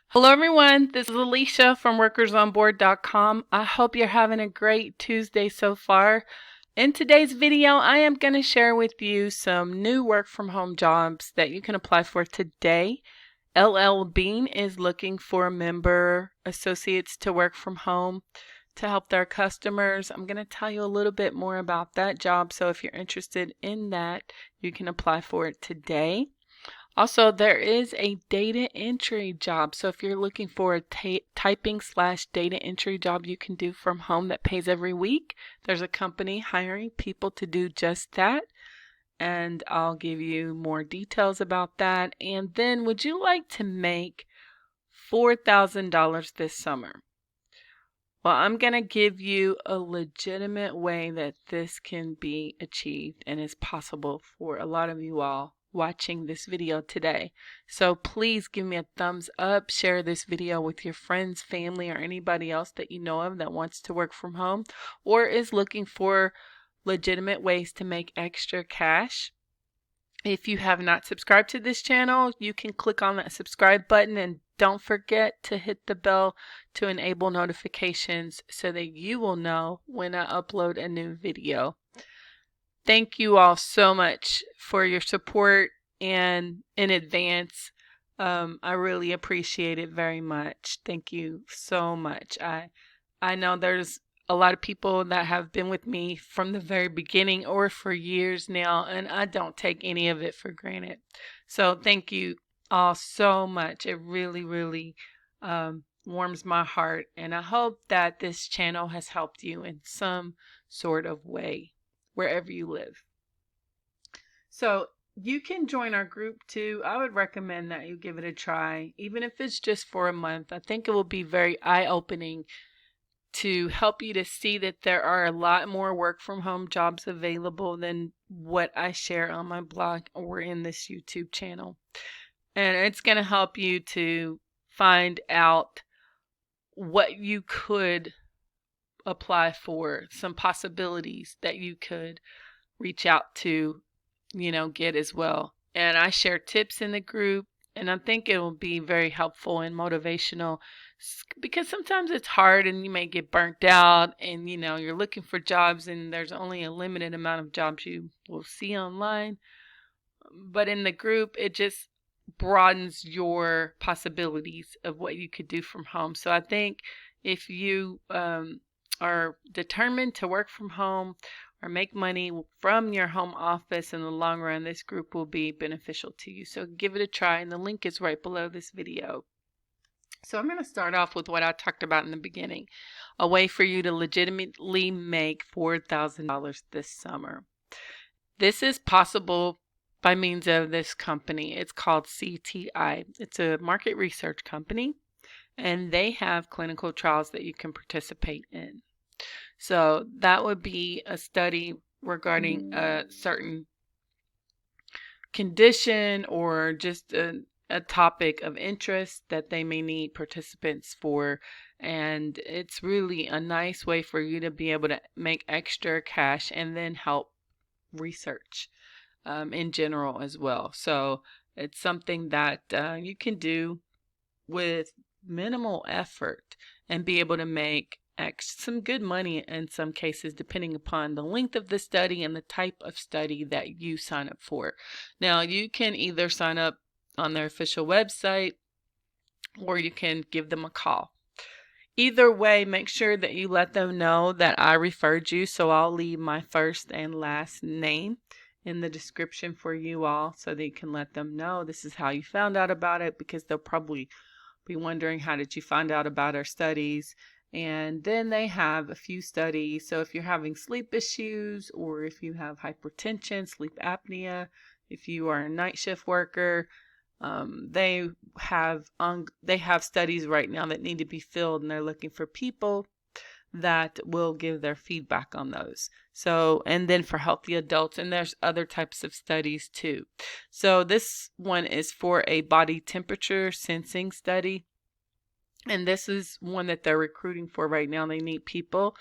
Hello, everyone. This is Alicia from WorkersOnBoard.com. I hope you're having a great Tuesday so far. In today's video, I am going to share with you some new work from home jobs that you can apply for today. LL Bean is looking for member associates to work from home to help their customers. I'm going to tell you a little bit more about that job. So if you're interested in that, you can apply for it today. Also, there is a data entry job. So if you're looking for a typing/data entry job you can do from home that pays every week, there's a company hiring people to do just that. And I'll give you more details about that. And then, would you like to make $4,000 this summer? Well, I'm going to give you a legitimate way that this can be achieved and is possible for a lot of you all watching this video today. So please give me a thumbs up, share this video with your friends, family, or anybody else that you know of that wants to work from home or is looking for legitimate ways to make extra cash. If you have not subscribed to this channel, you can click on that subscribe button and don't forget to hit the bell to enable notifications so that you will know when I upload a new video. Thank you all so much for your support and in advance. I really appreciate it very much. Thank you so much. I know there's a lot of people that have been with me from the very beginning or for years now, and I don't take any of it for granted. So thank you all so much. It really, really warms my heart, and I hope that this channel has helped you in some sort of way wherever you live. So you can join our group too. I would recommend that you give it a try, even if it's just for a month. I think it will be very eye-opening to help you to see that there are a lot more work from home jobs available than what I share on my blog or in this YouTube channel. And it's going to help you to find out what you could apply for, some possibilities that you could reach out to, get as well. And I share tips in the group, and I think it will be very helpful and motivational because sometimes it's hard and you may get burnt out and, you're looking for jobs and there's only a limited amount of jobs you will see online. But in the group, it just broadens your possibilities of what you could do from home. So I think if you are determined to work from home or make money from your home office in the long run, this group will be beneficial to you. So give it a try, and the link is right below this video. So I'm going to start off with what I talked about in the beginning, a way for you to legitimately make $4,000 this summer. This is possible by means of this company. It's called CTI. It's a market research company, and they have clinical trials that you can participate in. So that would be a study regarding a certain condition or just a topic of interest that they may need participants for. And it's really a nice way for you to be able to make extra cash and then help research in general as well. So it's something that you can do with minimal effort and be able to make some good money in some cases, depending upon the length of the study and the type of study that you sign up for. Now, you can either sign up on their official website or you can give them a call. Either way, make sure that you let them know that I referred you. So I'll leave my first and last name in the description for you all so that you can let them know this is how you found out about it, because they'll probably be wondering, how did you find out about our studies? And then they have a few studies. So if you're having sleep issues, or if you have hypertension, sleep apnea, if you are a night shift worker, they have studies right now that need to be filled, and they're looking for people that will give their feedback on those. So, and then for healthy adults, and there's other types of studies too. So this one is for a body temperature sensing study. And this is one that they're recruiting for right now. They need people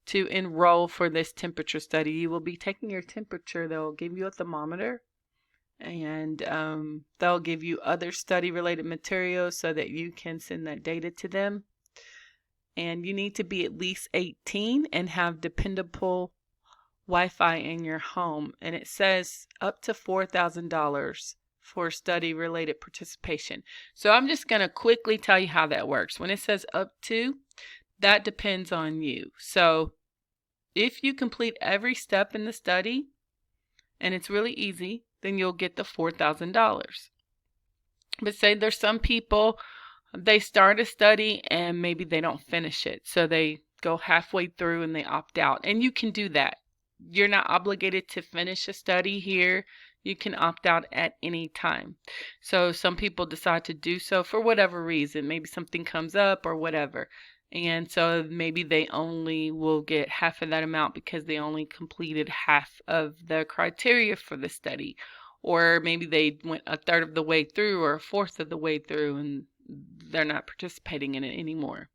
to enroll for this temperature study. You will be taking your temperature. They'll give you a thermometer, and they'll give you other study related materials so that you can send that data to them. And you need to be at least 18 and have dependable Wi-Fi in your home. And it says up to $4,000 for study related participation. So I'm just going to quickly tell you how that works. When it says up to, that depends on you. So if you complete every step in the study, and it's really easy, then you'll get the $4,000. But say there's some people, they start a study and maybe they don't finish it. So they go halfway through and they opt out. And you can do that. You're not obligated to finish a study here. You can opt out at any time. So some people decide to do so for whatever reason. Maybe something comes up or whatever. And so maybe they only will get half of that amount because they only completed half of the criteria for the study. Or maybe they went a third of the way through or a fourth of the way through and they're not participating in it anymore.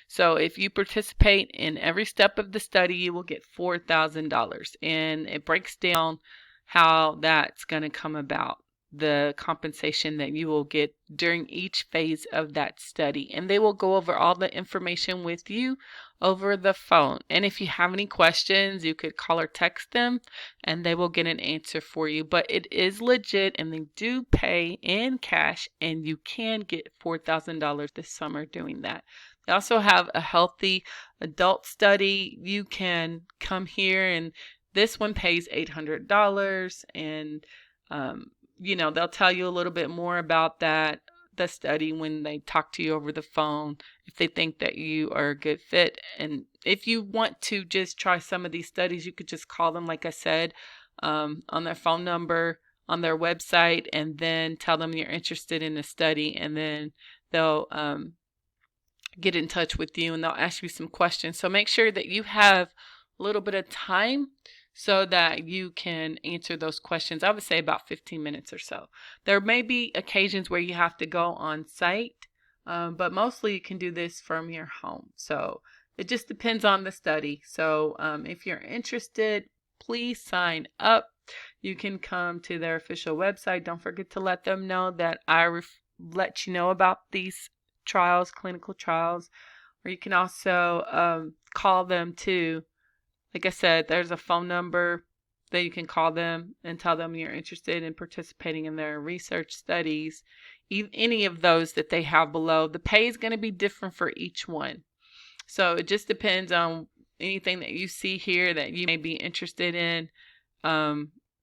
So if you participate in every step of the study, you will get $4,000. And it breaks down how that's going to come about, the compensation that you will get during each phase of that study. And they will go over all the information with you over the phone. And if you have any questions, you could call or text them and they will get an answer for you. But it is legit and they do pay in cash, and you can get $4,000 this summer doing that. They also have a healthy adult study. You can come here, and this one pays $800, and they'll tell you a little bit more about the study when they talk to you over the phone, if they think that you are a good fit. And if you want to just try some of these studies, you could just call them, like I said, on their phone number, on their website, and then tell them you're interested in the study, and then they'll get in touch with you and they'll ask you some questions. So make sure that you have a little bit of time so that you can answer those questions. I would say about 15 minutes or so. There may be occasions where you have to go on site, but mostly you can do this from your home. So it just depends on the study. So if you're interested, please sign up. You can come to their official website. Don't forget to let them know that I let you know about these trials, clinical trials. Or you can also call them too. Like I said, there's a phone number that you can call them and tell them you're interested in participating in their research studies. Any of those that they have below. The pay is going to be different for each one. So it just depends on anything that you see here that you may be interested in.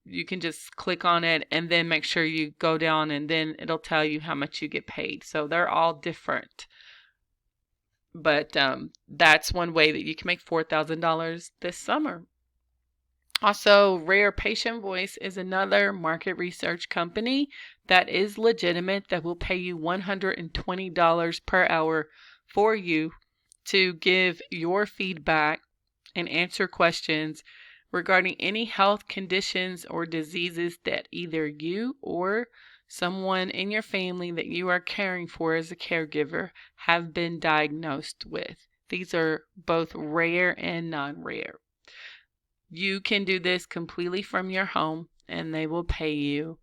You can just click on it and then make sure you go down, and then it'll tell you how much you get paid. So they're all different. But that's one way that you can make $4,000 this summer. Also, Rare Patient Voice is another market research company that is legitimate, that will pay you $120 per hour for you to give your feedback and answer questions regarding any health conditions or diseases that either you or someone in your family that you are caring for as a caregiver have been diagnosed with. These are both rare and non-rare. You can do this completely from your home, and they will pay you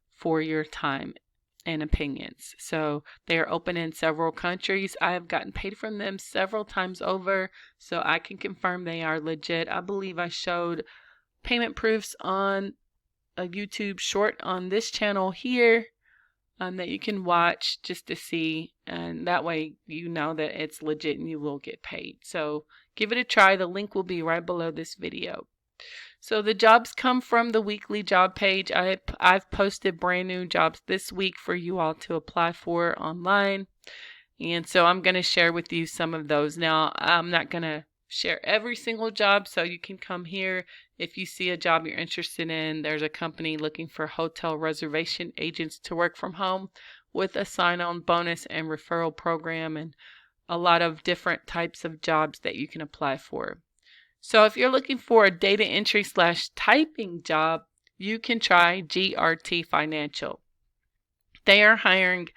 for your time and opinions. So they are open in several countries. I have gotten paid from them several times over, so I can confirm they are legit. I believe I showed payment proofs on a YouTube short on this channel here that you can watch just to see, and that way you know that it's legit and you will get paid. So give it a try. The link will be right below this video. So the jobs come from the weekly job page. I've posted brand new jobs this week for you all to apply for online, and so I'm going to share with you some of those. Now, I'm not going to share every single job, so you can come here if you see a job you're interested in. There's a company looking for hotel reservation agents to work from home with a sign-on bonus and referral program, and a lot of different types of jobs that you can apply for. So if you're looking for a data entry / typing job, you can try GRT Financial. They are hiring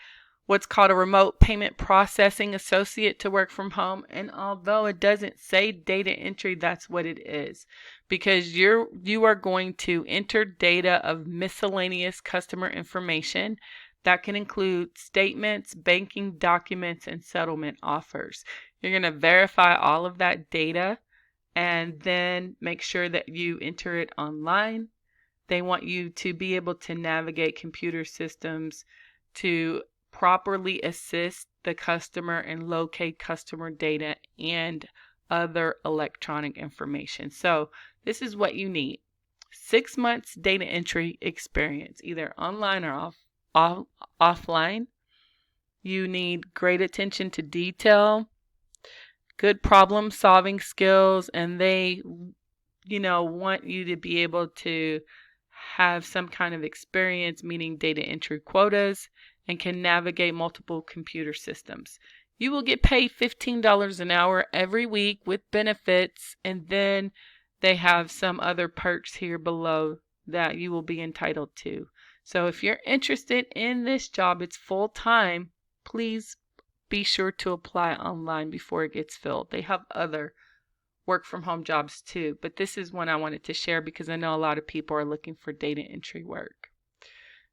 what's called a remote payment processing associate to work from home. And although it doesn't say data entry, that's what it is, because you are going to enter data of miscellaneous customer information that can include statements, banking documents, and settlement offers. You're going to verify all of that data and then make sure that you enter it online. They want you to be able to navigate computer systems to properly assist the customer and locate customer data and other electronic information. So this is what you need. 6 months data entry experience, either online or offline. You need great attention to detail, good problem solving skills, and they want you to be able to have some kind of experience meeting data entry quotas and can navigate multiple computer systems. You will get paid $15 an hour every week with benefits, and then they have some other perks here below that you will be entitled to. So if you're interested in this job, it's full-time, please be sure to apply online before it gets filled. They have other work from home jobs too, but this is one I wanted to share because I know a lot of people are looking for data entry work.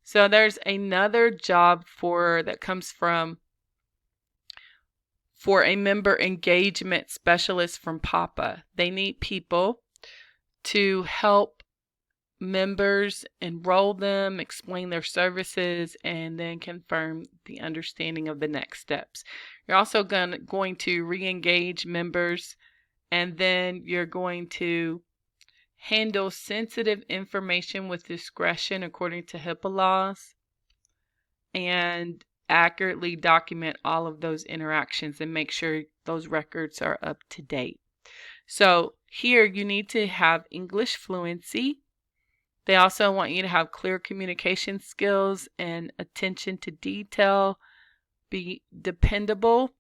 So there's another job that comes for a member engagement specialist from PAPA. They need people to help members, enroll them, explain their services, and then confirm the understanding of the next steps. You're also going to re-engage members, and then you're going to handle sensitive information with discretion according to HIPAA laws, and accurately document all of those interactions and make sure those records are up to date. So here you need to have English fluency. They also want you to have clear communication skills and attention to detail, be dependable,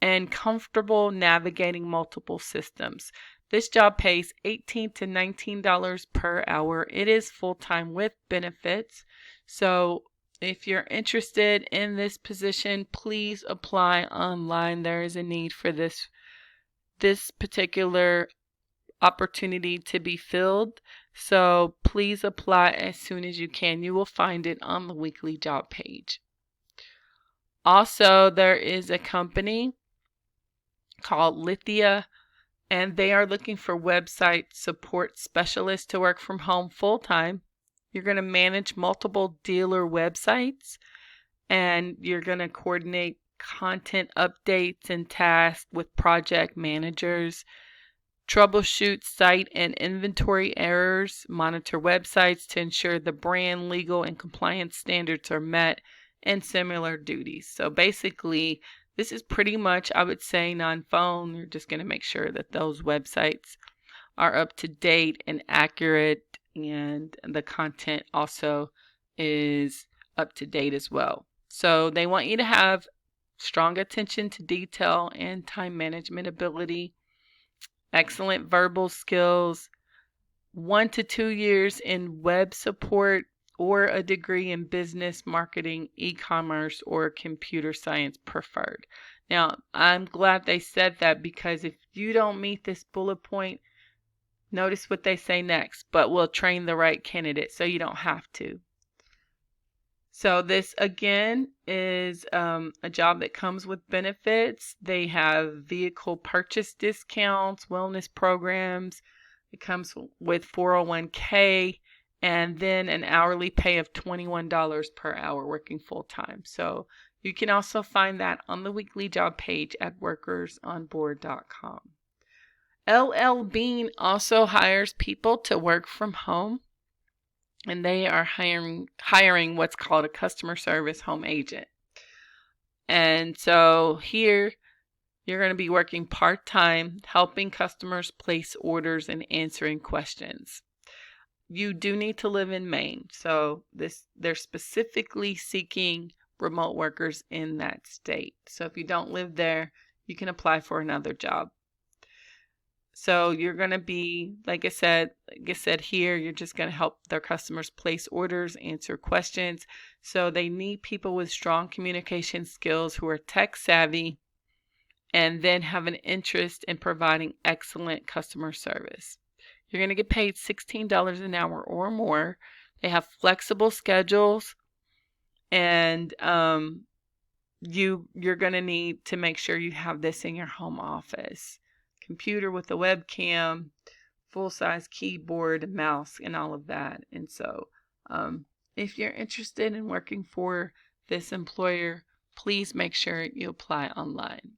and comfortable navigating multiple systems. This job pays $18 to $19 per hour. It is full-time with benefits. So if you're interested in this position, please apply online. There is a need for this particular opportunity to be filled. So please apply as soon as you can. You will find it on the weekly job page. Also, there is a company called Lithia, and they are looking for website support specialists to work from home full-time. You're going to manage multiple dealer websites, and you're going to coordinate content updates and tasks with project managers, troubleshoot site and inventory errors, monitor websites to ensure the brand, legal, and compliance standards are met, and similar duties. So basically, this is pretty much, I would say, non-phone. You're just going to make sure that those websites are up to date and accurate, and the content also is up to date as well. So they want you to have strong attention to detail and time management ability, excellent verbal skills, 1 to 2 years in web support, or a degree in business, marketing, e-commerce, or computer science preferred. Now, I'm glad they said that, because if you don't meet this bullet point, notice what they say next, but we'll train the right candidate so you don't have to. So this, again, is a job that comes with benefits. They have vehicle purchase discounts, wellness programs. It comes with 401k, and then an hourly pay of $21 per hour working full-time. So you can also find that on the weekly job page at workersonboard.com. LL Bean also hires people to work from home, and they are hiring what's called a customer service home agent. And so here you're going to be working part-time, helping customers place orders and answering questions. You do need to live in Maine, so they're specifically seeking remote workers in that state. So if you don't live there, you can apply for another job. So you're going to be, like I said here, you're just going to help their customers place orders, answer questions. So they need people with strong communication skills who are tech savvy and then have an interest in providing excellent customer service. You're going to get paid $16 an hour or more. They have flexible schedules, and you're going to need to make sure you have this in your home office. Computer with a webcam, full-size keyboard, mouse, and all of that. And so if you're interested in working for this employer, please make sure you apply online.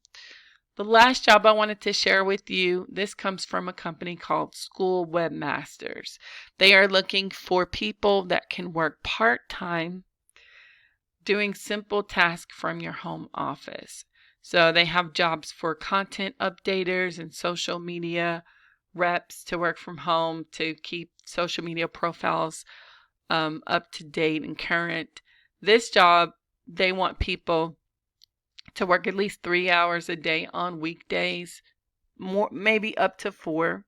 The last job I wanted to share with you, this comes from a company called School Webmasters. They are looking for people that can work part-time doing simple tasks from your home office. So they have jobs for content updaters and social media reps to work from home to keep social media profiles up to date and current. This job, they want people to work at least 3 hours a day on weekdays, more maybe up to 4.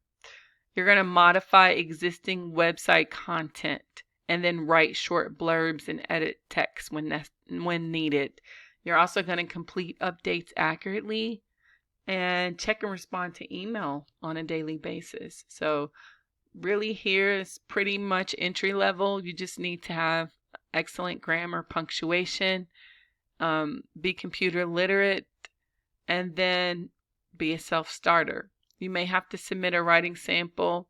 You're going to modify existing website content and then write short blurbs and edit text when needed. You're also going to complete updates accurately and check and respond to email on a daily basis. So really here is pretty much entry level. You just need to have excellent grammar, punctuation, be computer literate, and then be a self-starter. You may have to submit a writing sample,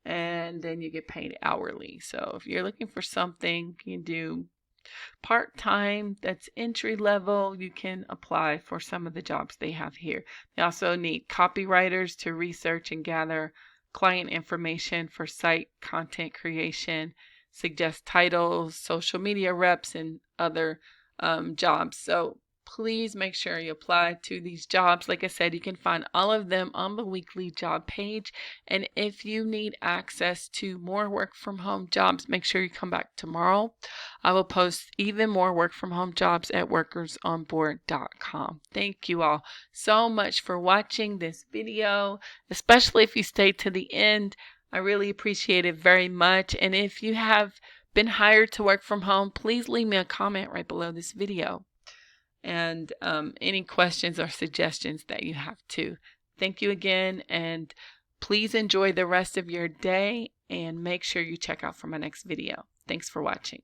and then you get paid hourly. So if you're looking for something you can do part-time that's entry level, you can apply for some of the jobs they have here. They also need copywriters to research and gather client information for site content creation, suggest titles, social media reps, and other jobs. So please make sure you apply to these jobs. Like I said, you can find all of them on the weekly job page. And if you need access to more work from home jobs, make sure you come back tomorrow. I will post even more work from home jobs at workersonboard.com. Thank you all so much for watching this video, especially if you stayed to the end. I really appreciate it very much. And if you have been hired to work from home, please leave me a comment right below this video. And any questions or suggestions that you have too. Thank you again, and please enjoy the rest of your day, and make sure you check out for my next video. Thanks for watching.